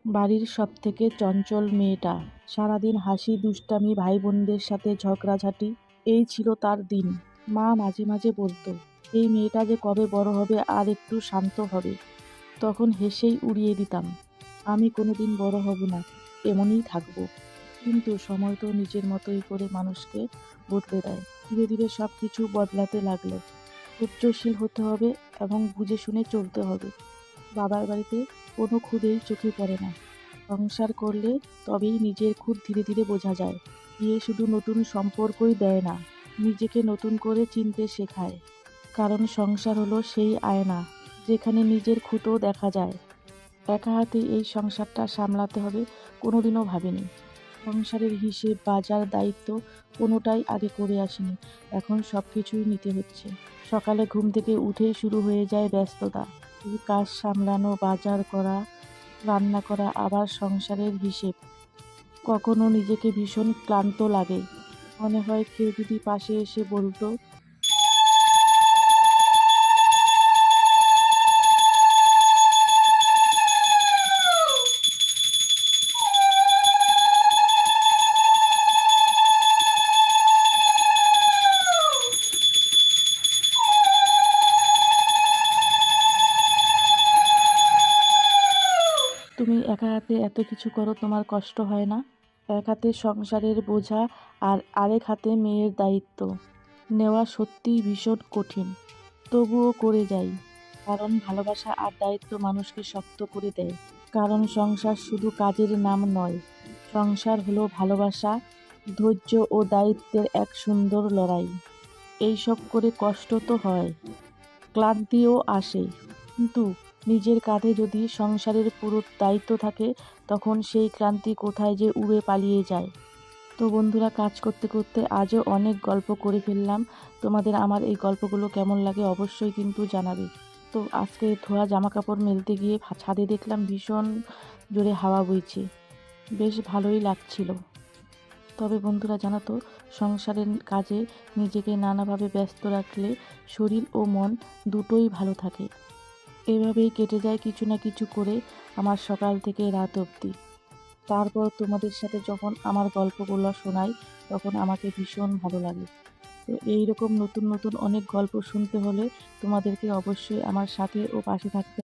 বাড়ির সবথেকে চঞ্চল মেয়েটা, সারাদিন হাসি দুষ্টামি, ভাই বোনদের সাথে ঝগড়াঝাটি, এই ছিল তার দিন। মা মাঝে মাঝে বলতো, এই মেয়েটা যে কবে বড় হবে আর একটু শান্ত হবে। তখন হেসেই উড়িয়ে দিতাম, আমি কোনোদিন বড় হব না, এমনই থাকবো। কিন্তু সময় তো নিজের মতোই করে মানুষকে বদলে দেয়। ধীরে ধীরে সব কিছু বদলাতে লাগলো। ধৈর্যশীল হতে হবে এবং বুঝে শুনে চলতে হবে। বাবার বাড়িতে কোনো খুদেই চোখে পড়ে না। সংসার করলে তবেই নিজের খুদ ধীরে ধীরে বোঝা যায়। বিয়ে শুধু নতুন সম্পর্কই দেয় না, নিজেকে নতুন করে চিনতে শেখায়। কারণ সংসার হলো সেই আয়না যেখানে নিজের খুঁতও দেখা যায়। একা হাতে এই সংসারটা সামলাতে হবে কোনোদিনও ভাবিনি। সংসারের হিসেব, বাজার, দায়িত্ব কোনোটাই আগে করে আসিনি। এখন সব কিছুই নিতে হচ্ছে। সকালে ঘুম থেকে উঠেই শুরু হয়ে যায় ব্যস্ততা। এই কাজ সামলানো, বাজার করা, রান্না করা, আবার সংসারের হিসেব। কখনো নিজেকে ভীষণ ক্লান্ত লাগে। মনে হয় কেউ যদি পাশে এসে বলতো, তুমি একা হাতে এত কিছু করো, তোমার কষ্ট হয় না? এক হাতে সংসারের বোঝা আর আরেক হাতে মেয়ের দায়িত্ব নেওয়া সত্যিই ভীষণ কঠিন। তবুও করে যাই। কারণ ভালোবাসা আর দায়িত্ব মানুষকে শক্ত করে দেয়। কারণ সংসার শুধু কাজের নাম নয়, সংসার হলো ভালোবাসা, ধৈর্য ও দায়িত্বের এক সুন্দর লড়াই। এইসব করে কষ্ট তো হয়, ক্লান্তিও আসে, কিন্তু নিজের কাঁধে যদি সংসারের পুরো দায়িত্ব থাকে, তখন সেই ক্লান্তি কোথায় যে উড়ে পালিয়ে যায়। তো বন্ধুরা, কাজ করতে করতে আজও অনেক গল্প করে ফেললাম। তোমাদের আমার এই গল্পগুলো কেমন লাগে অবশ্যই কিন্তু জানাবে। তো আজকে ধোয়া জামা কাপড় মেলতে গিয়ে ছাদে দেখলাম ভীষণ জোরে হাওয়া বইছে, বেশ ভালোই লাগছিল। তবে বন্ধুরা, জানো তো, সংসারের কাজে নিজেকে নানাভাবে ব্যস্ত রাখলে শরীর ও মন দুটোই ভালো থাকে। এভাবেই কেটে যায় কিছু না কিছু করে আমার সকাল থেকে রাত অবধি। তারপর তোমাদের সাথে যখন আমার গল্পগুলো শোনাই, তখন আমাকে ভীষণ ভালো লাগে। তো এইরকম নতুন নতুন অনেক গল্প শুনতে হলে তোমাদেরকে অবশ্যই আমার সাথে ও পাশে থাকতে